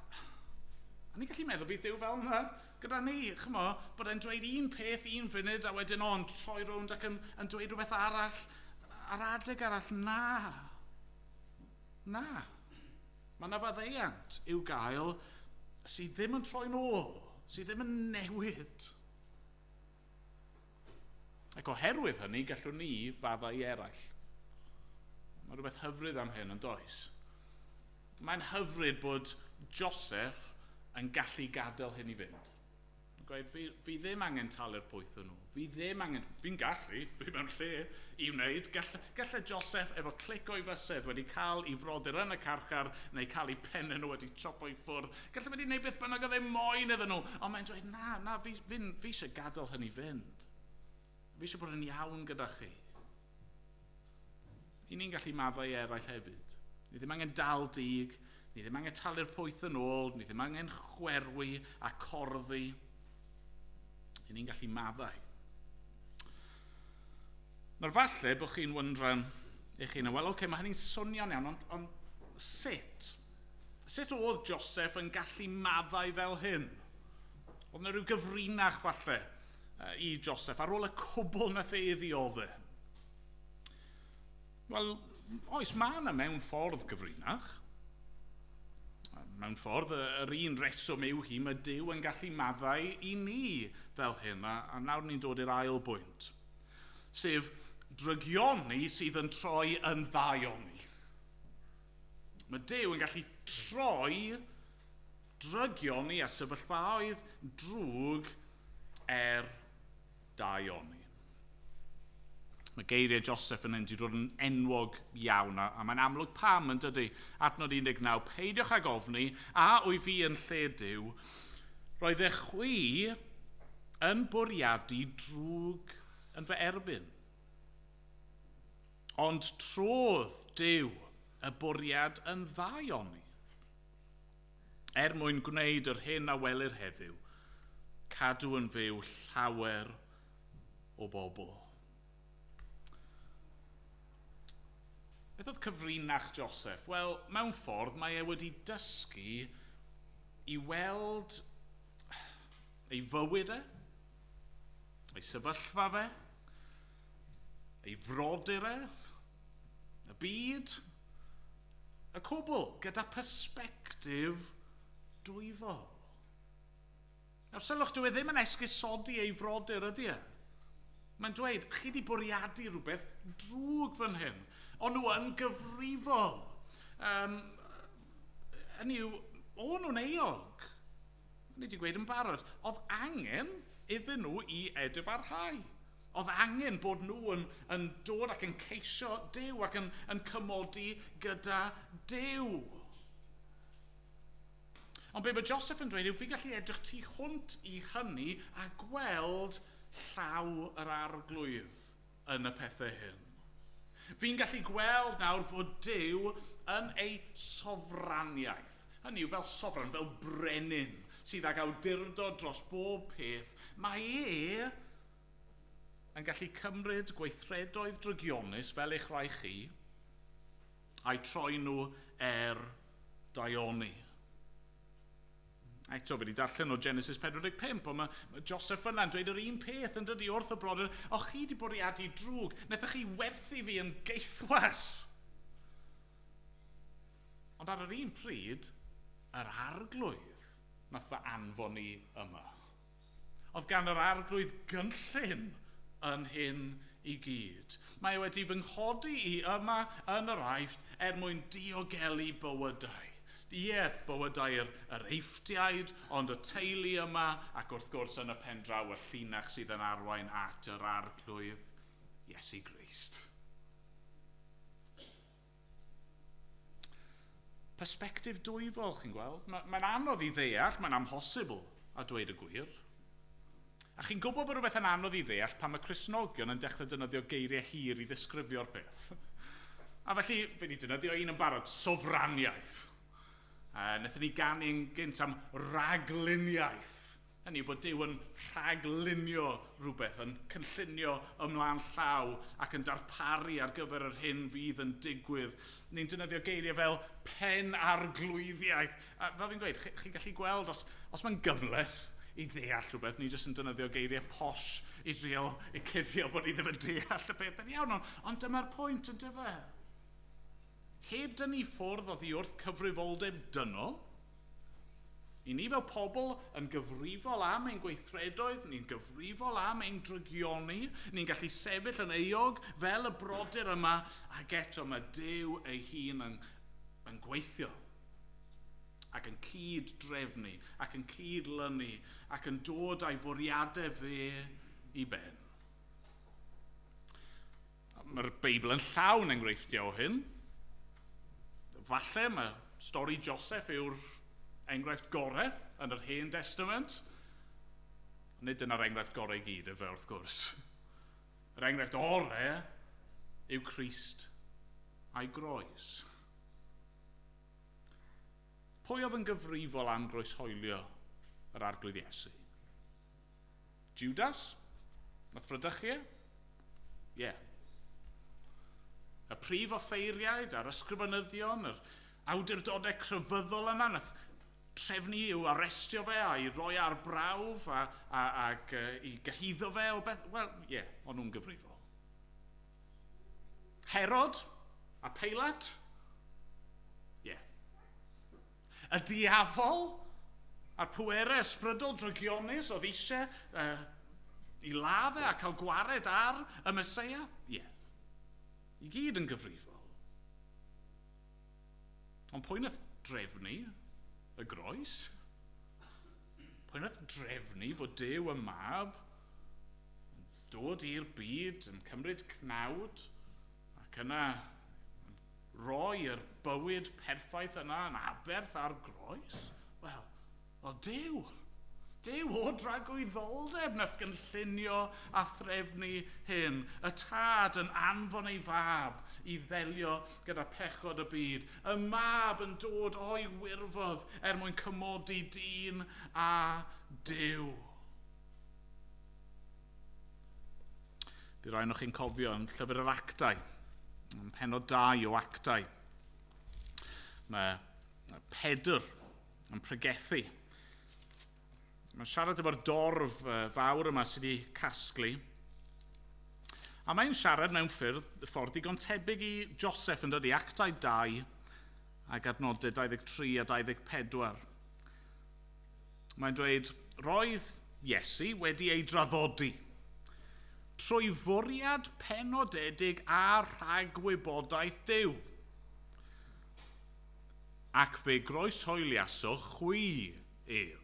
ni'n gallu meddwl bydd Duw fel yna, gyda ni, chymo, bod e'n dweud un peth, un funud, a wedyn o'n troi rownd ac yn dweud rhywbeth arall, ar adeg arall, na. Na. Mae yna faddeuant i'w gael sydd ddim yn troi nôl, sydd ddim yn newid. Ac oherwydd hynny, gallwn ni faddau eraill. Mae rhywbeth hyfryd am hyn yn does. Mae'n hyfryd bod Joseph yn gallu gadael hyn i fynd. Gweud, fi ddim angen talu'r pwyth yn nhw. Fi'n gallu, fi mewn lle i wneud. Gallai Joseph efo clic o'i fysedd wedi cael ei frodyr yn y carchar neu cael ei pennau nhw wedi chopo i ffwrdd. Gallai wedi gwneud beth bynnag o ddim moyn iddyn nhw. Ond mae'n dweud, na, fi eisiau gadael hyn i fynd. Fi eisiau bod yn iawn gyda chi. I ni'n gallu maddau eraill hefyd. Ni ddim angen dal dig, ni ddim angen talu'r pwyth yn ôl, ni ddim angen chwerwi a corddi. I ni'n gallu maddau. Nawr falle bod chi'n wyndran eich hun, wel, oce, mae hynny'n swnio'n iawn, ond sut? Sut oedd Joseph yn gallu maddau fel hyn? Oedd yna rhyw gyfrinach falle i Joseph ar ôl y cwbl nath ei ddiodde? Wel, oes, mae yna mewn ffordd gyfrinach. Mewn ffordd, yr un reswm yw hi, mae Duw yn gallu maddau i ni fel hyn, a nawr ni'n dod i'r ail bwynt. Sef drygioni sydd yn troi yn ddaioni. Mae Duw yn gallu troi drygioni a sefyllfaoedd drwg daioni. Mae geiriau Joseph yn mynd i ddod yn enwog iawn, a mae'n amlwg pam yn dydy. Adnod 19, peidiwch ag ofni, a wyf fi yn lle Duw, roedd eich chwi yn bwriadu drwg yn fy erbyn. Ond trodd Duw y bwriad yn ddaioni. Mwyn gwneud yr hyn a welir heddiw, cadw yn fyw llawer o bobl. Beth oedd cyfrinach Joseph? Wel, mewn ffordd mae e wedi dysgu i weld ei fywyd ei sefyllfa fe, ei frodyr y byd, y cwbl, gyda persbectif dwyfol. Nawr, sylwch, dwi ddim yn esgusodi ei frodyr ydy e. Mae'n dweud, chi wedi bwriadu rhywbeth drwg fan hyn. Ond nhw yn gyfrifol. Hynny yw, o'n nhw'n eog. Ni wedi gweud yn barod. Oedd angen iddyn nhw i edfarhau. Oedd angen bod nhw yn dod ac yn ceisio Duw ac yn cymodi gyda Duw. Ond be mae Joseph yn dweud yw, fi'n gallu edrych tu hwnt i hynny a gweld llaw yr arglwydd yn y pethau hyn. Fi'n gallu gweld nawr fod Duw yn ei sofraniaeth. Hynny yw fel sofran, fel brenin, sydd ag awdurdod dros bob peth. Mae yn gallu cymryd gweithredoedd drygionus fel eich rai chi, a'i troi nhw daioni. Eto, wedi darllen o Genesis 45, ond mae Joseph yna'n dweud yr un peth yn dydi wrth y brodyr, o chi wedi bwriadu drwg, wnaethoch chi werthu fi yn geithwas. Ond ar yr un pryd, yr arglwydd nath fy anfon ni yma. Oedd gan yr arglwydd gynllun yn hyn i gyd. Mae wedi fy nghodi i yma yn yr aifft mwyn diogelu bywydau. Ie, bywydau yr eifftiaid, ond y teulu yma, ac wrth gwrs yn y pen draw y llinach sydd yn arwain at yr arglwydd, Iesu Grist. Persbectif dwyfol, chi'n gweld? Mae'n anodd i ddeall, mae'n amhosibl a dweud y gwir. A chi'n gwybod bod rhywbeth yn anodd i ddeall pan mae Cristnogion yn dechrau defnyddio geiriau hir i ddisgrifio'r peth. A felly, fe ni defnyddio un yn barod, sofraniaeth. Nethon ni ganu'n gynt am ragluniaeth. Hynny yw bod Duw yn rhaglunio rhywbeth, yn cynllunio ymlaen llaw ac yn darparu ar gyfer yr hyn fydd yn digwydd. Ni'n defnyddio geiriau fel pen arglwyddiaeth. Fel fi'n gweud, chi'n gallu gweld os mae'n gymleth i ddeall rhywbeth, ni jyst yn defnyddio geiriau posh i drio i cuddio bod ni ddim yn deall y peth yn iawn, ond dyma'r pwynt yn dyfa. Heb dynnu ffwrdd oddi wrth cyfrifoldeb dynol, i ni fel pobl yn gyfrifol am ein gweithredoedd, ni'n gyfrifol am ein drygioni, ni'n gallu sefyll yn euog fel y brodyr yma, ac eto mae Duw ei hun yn gweithio, ac yn cyd-drefnu, ac yn cyd-lynu, ac yn dod â'i fwriadau fe i ben. Mae'r Beibl yn llawn enghreifftiau o hyn. Falle mae stori Joseph yw'r enghraifft gorau yn yr Hen Testament. Nid dyna'r enghraifft gorau i gyd, efe, wrth gwrs. Yr enghraifft orau yw Crist a'i groes. Pwy oedd yn gyfrifol am groeshoelio yr arglwydd Iesu? Judas? Nath Phrydychia? Ie. Y prif offeiriaid a'r ysgrifenyddion, yr awdurdodau crefyddol yna, nath trefnu i'w arestio fe a'i roi ar brawf ac i gyhuddo fe o beth. Wel, ie, o'n nhw'n gyfrifol. Herod a Peilat? Ie. Y diafol a'r pwerau ysbrydol drygionus oedd eisiau i ladd a cael gwared ar y Meseia? Ie. I gyd yn gyfrifol. Ond pwy nath drefnu y groes? Pwy nath drefnu fod Duw y mab yn dod i'r byd, yn cymryd cnawd, ac yna roi'r bywyd perffaith yna yn aberth ar groes? Wel, Duw. Duw o dragwyddoldeb nath gynllunio a threfnu hyn. Y tad yn anfon ei fab i ddelio gyda pechod y byd. Y mab yn dod o'i wirfodd mwyn cymodi dyn a Duw. Bydd rhaid o'ch chi'n cofio yn llyfr yr Actau, yn pennod 2 o Actau. Mae Pedr yn pregethu. Mae'n siarad efo'r dorf fawr yma sydd wedi casglu. A mae'n siarad mewn ffordd digon tebyg i Joseph yn dod i Actau 2 ac adnodau 23 a 24. Mae'n dweud, roedd Iesu wedi ei draddodi trwy fwriad penodedig a rhagwybodaeth Duw. Ac fe groeshoeliaso chwi ef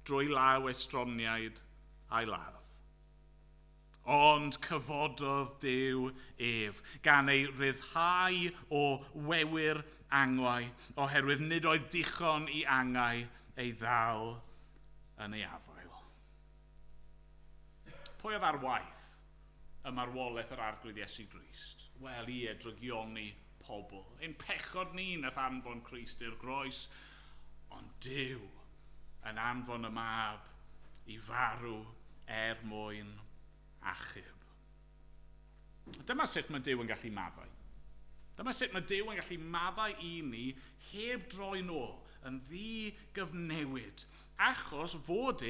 drwy law estroniaid a'i ladd. Ond cyfododd Duw ef gan ei ryddhau o wewyr angau, oherwydd nid oedd dichon i angau ei ddal yn ei afael. Pwy oedd ar waith y marwolaeth yr arglwydd Iesu Grist? Wel, i drygioni pobl. Ein pechod ni nath anfon Crist i'r groes, ond Duw yn anfon y mab i farw mwyn achub. Dyma sut mae Duw yn gallu maddau. Dyma sut mae Duw yn gallu maddau i ni heb droi nôl, yn ddi-gyfnewid, achos fod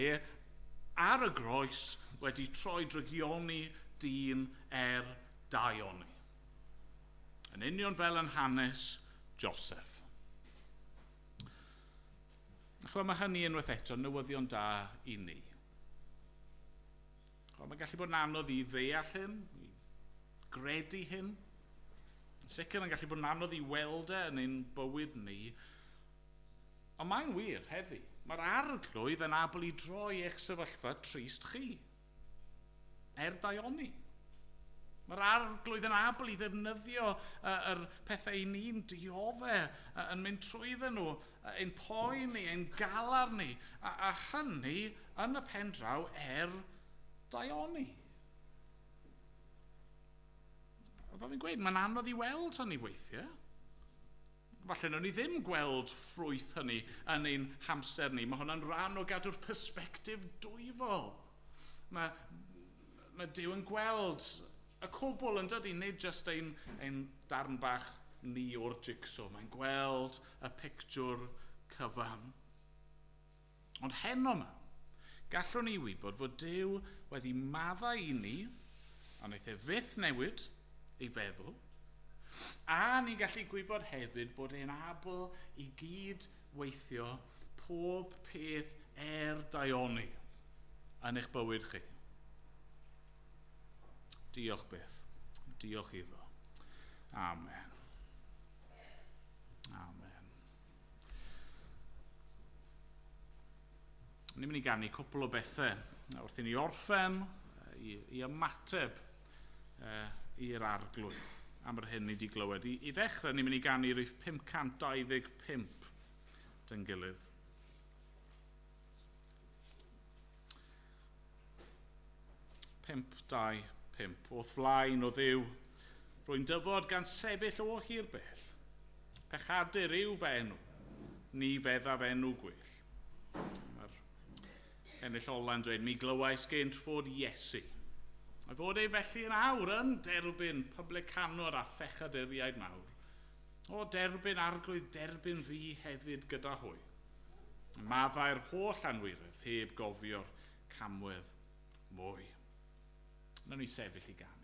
ar y groes wedi troi drygioni dyn daioni. Yn union fel yn hanes Joseph. Mae hynny unwaith eto newyddion da i ni. Mae'n gallu bod yn anodd i ddeall hyn, i gredu hyn. Yn sicr yn gallu bod yn anodd i weld yn ein bywyd ni. Ond mae'n wir heddi. Mae'r arglwydd yn abl i droi eich sefyllfa trist chi. Daioni. Mae'r arglwydd yn abl i ddefnyddio yr pethau ni'n dioddau yn mynd trwydden nhw, ein poen ni, ein galar ni, a hynny yn y pen draw daioni. Fel fi'n gweud, mae'n anodd i weld hynny weithiau. Falle nhw'n ni ddim gweld ffrwyth hynny yn ein hamser ni. Mae hwnna'n rhan o gadw'r persbectif dwyfol. Mae Duw yn gweld y cwbl yn dydy, nid jyst ein darn bach ni o'r jigsaw. Mae'n gweld y pictiwr cyfan. Ond heno yma, gallwn ni wybod fod Duw wedi maddau i ni, a wnaeth e fyth newid ei feddwl, a ni gallu gwybod hefyd bod e'n able i gyd weithio pob peth daioni yn eich bywyd chi. Diolch beth. Diolch iddo. Amen. Amen. Ni'n mynd i gannu cwpl o bethau wrth i ni orffen i ymateb i'r arglwydd am yr hyn ni wedi glywed. I ddechrau, ni'n mynd i gannu rwyf 525 dyn gilydd. Pimp. Wrth flaen o ddiw, rwy'n dyfod gan sefyll o hir bell. Pechadur yw fy enw, ni feddaf enw gwyll. Mae'r ennill ola'n dweud, mi glywais gynt fod Iesu. A fod ei felly yn awr yn derbyn publicanwr a phechaduriaid mawr. O derbyn arglwydd, derbyn fi hefyd gyda hwy. Maddau'r holl anwiredd heb gofio'r camwedd mwy. Nawn ni sefyll i ganu.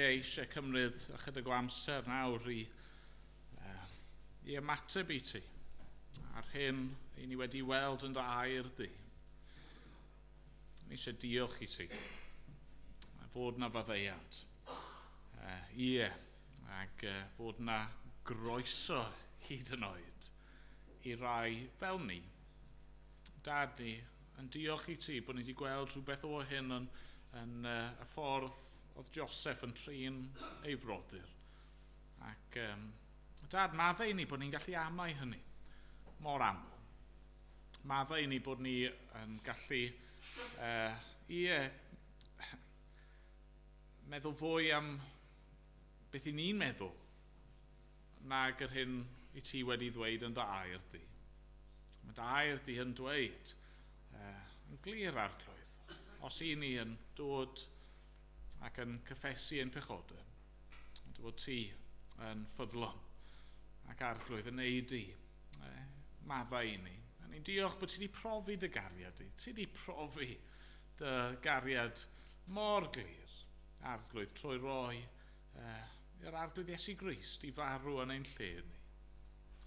Eisiau cymryd ychydig o amser nawr i ymateb i ti ar hyn i ni wedi weld yn dy air di. Ni eisiau diolch i ti fod na faddeuad. Ac fod na groeso hyd yn oed i rai fel ni. Dad ni, yn diolch i ti bod ni wedi gweld rhywbeth o hyn yn y ffordd oedd Joseph yn trin ei frodyr. Ac Dad, maddau ni bod ni'n gallu amau hynny mor aml. Maddau ni bod ni yn gallu meddwl fwy am beth i ni'n meddwl nag yr hyn i ti wedi ddweud yn dy air di. Mae dy air di yn dweud yn glir arglwydd. Os i ni yn dod ac yn cyffesu ein pechodau, fod ti yn ffyddlon ac arglwydd yn neud i maddau i ni. A ni'n diolch bod ti wedi profi dy gariad i. Ti wedi profi dy gariad mor glir. Arglwydd trwy roi i'r arglwydd Iesu Grist i farw yn ein lle ni.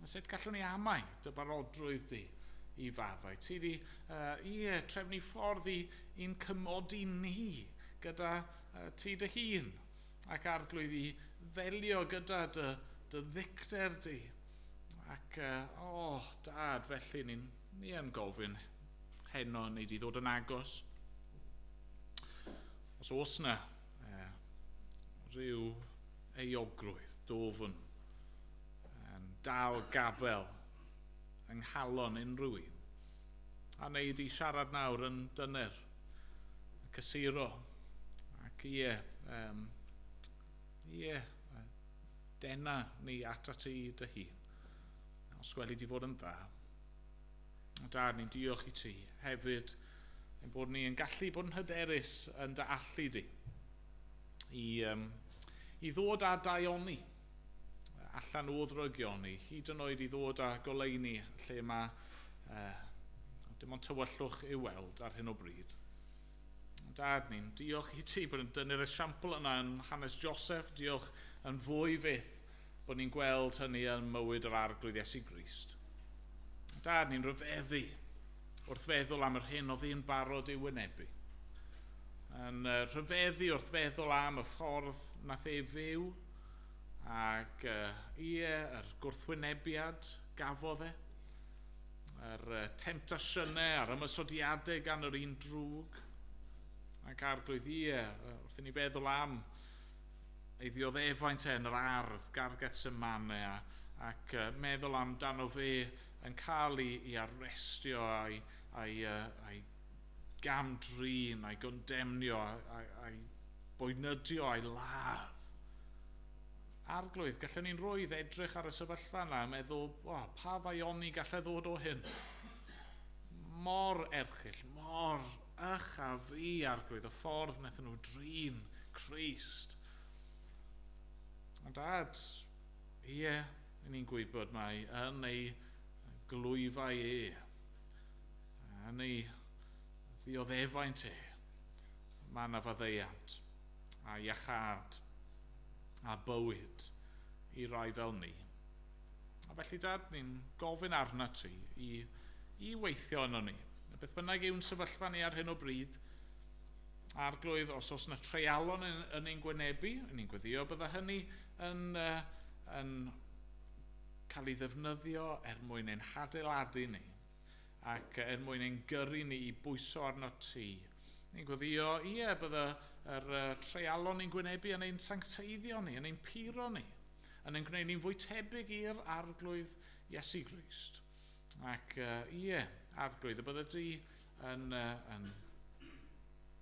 A sut gallwn ni amau dy barodrwydd di i faddau. Ti wedi trefnu ffordd i'n cymodi ni gyda ti dy hun ac arglwydd i ddelio gyda dy ddicter di. Ac dad, felly ni yn gofyn heno neu di ddod yn agos. Os oes na rhyw euogrwydd, dofn, yn dal gafel yng nghalon unrhyw un, a wneud i siarad nawr yn dyner, cysuro, ac dena ni ata ti dy hun. Os gweli di fod yn dda. Dad, ni'n diolch i ti hefyd ein bod ni yn gallu bod yn hyderus yn dy allu di i ddod â daioni allan o ddrygioni, hyd yn oed i ddod â goleuni lle mae dim ond tywyllwch i'w weld ar hyn o bryd. Dad, ni'n diolch i ti bod yn dynnu'r esiampl yna yn hanes Joseph. Diolch yn fwy fyth bod ni'n gweld hynny yn mywyd yr arglwydd Iesu Grist. Dad, ni'n rhyfeddu wrth feddwl am yr hyn oedd hi'n barod i'w wynebu. Yn rhyfeddu wrth feddwl am y ffordd nath ei fyw ac yr gwrthwynebiad gafodd e, yr temptasiynau a'r ymysodiadau gan yr un drwg, ac arglwydd wrth i ni feddwl am ei ddioddefaint yn yr ardd, Gargeth Semane, ac meddwl amdano fe yn cael ei arrestio, a'i gamdrin, a'i gondemnio, a'i boenydio, a'i ladd. Arglwydd, gallwn ni'n rwydd edrych ar y sefyllfa yna a meddwl, pa ddaioni gallai ddod o hyn? Mor erchyll, mor a fi, arglwydd, y ffordd wnaethon nhw drin Crist. A dad, ni'n gwybod mai yn ei glwyfau yn ei ddioddefaint mae yna faddeuant a iachad a bywyd i rai fel ni. A felly dad, ni'n gofyn arna ti i weithio yno ni. Beth bynnag yw'n sefyllfa ni ar hyn o bryd, arglwydd, os oes yna treialon yn ein gwynebu, yn ein gweddio, bydda hynny yn cael ei ddefnyddio mwyn ein hadeiladu ni ac mwyn ein gyrru ni i bwyso arno ti. Ni'n gweddio, bydda yr treialon ni'n gwynebu yn ein sancteiddio ni, yn ein puro ni, yn ein gwneud ni'n fwy tebyg i'r arglwydd Iesu Grist. Ac arglwydd, y bydda di yn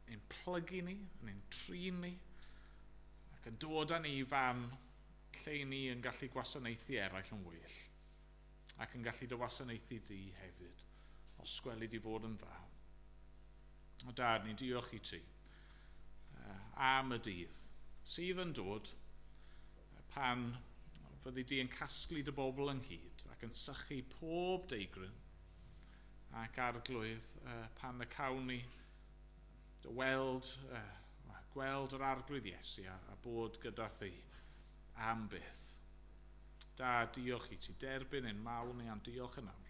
ein plygu ni, yn ein trin ni, ac yn dod â ni i fan lle ni yn gallu gwasanaethu eraill yn well, ac yn gallu dy wasanaethu di hefyd, os gweli di fod yn dda. O dad, ni'n diolch i ti am y dydd sydd yn dod pan fyddi di yn casglu dy bobl ynghyd ac yn sychu pob deigryn, ac arglwydd pan y cawn ni gweld yr arglwydd Iesu a bod gyda thi am byth. Da, diolch i ti, derbyn ein mawl ni am diolch yn awr.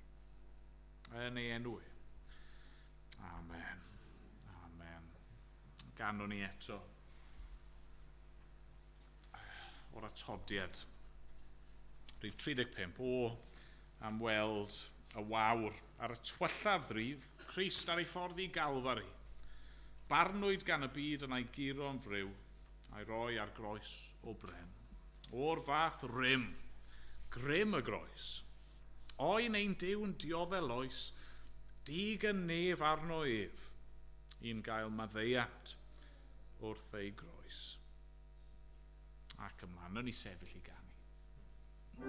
Yn ei enw. Amen. Amen. Ganwn ni eto o'r atodiad. Rhif 35, am weld y wawr ar y twyllaf ddrif, Crist ar ei ffordd i Galfari. Barnwyd gan y byd yn ei guro'n fryw, a'i roi ar groes o bren. O'r fath rym, grym y groes. O'n ein diwn dioddel oes, dig yn nef arno ef, i'n gael maddeuant wrth ei groes. Ac ymlaen, yn ei sefyll i ganu. O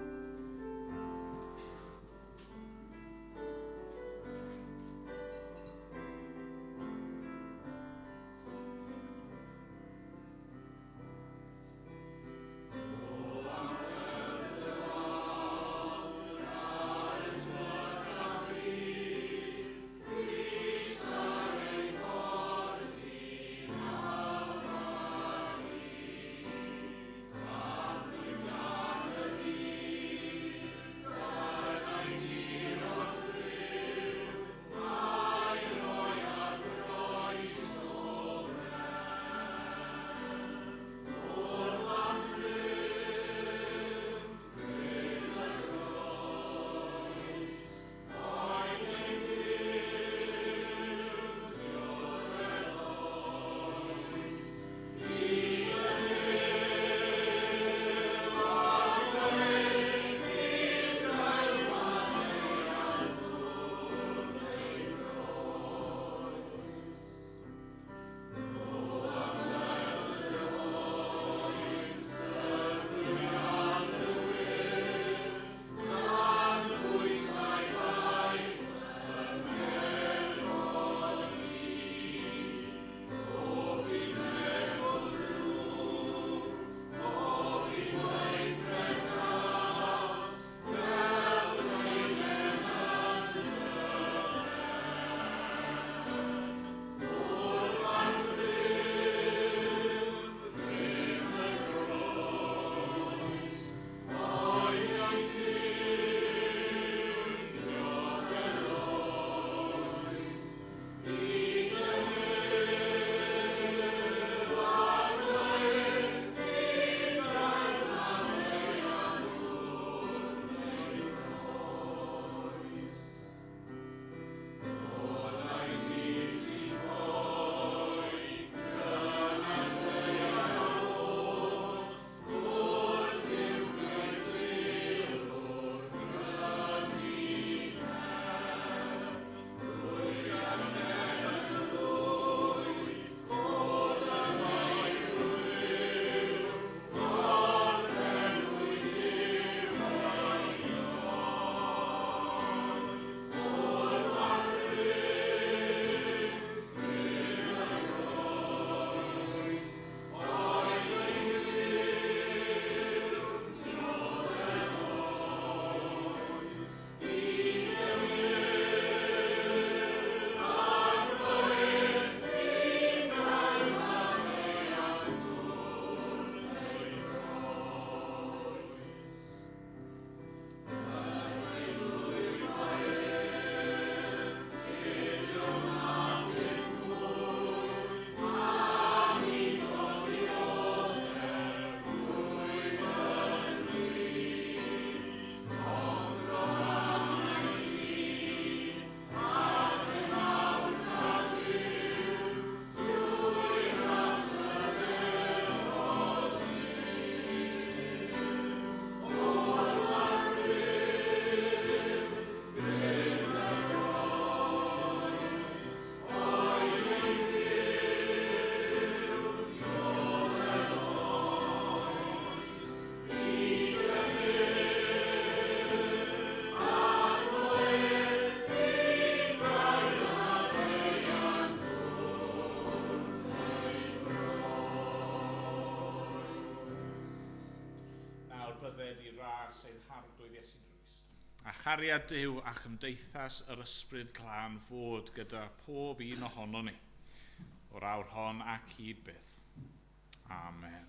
yfed i ras ein hardwydd Iesu Grist. A chariad Duw a chymdeithas yr ysbryd glân fod gyda pob un ohono ni, o'r awr hon ac hyd byth. Amen.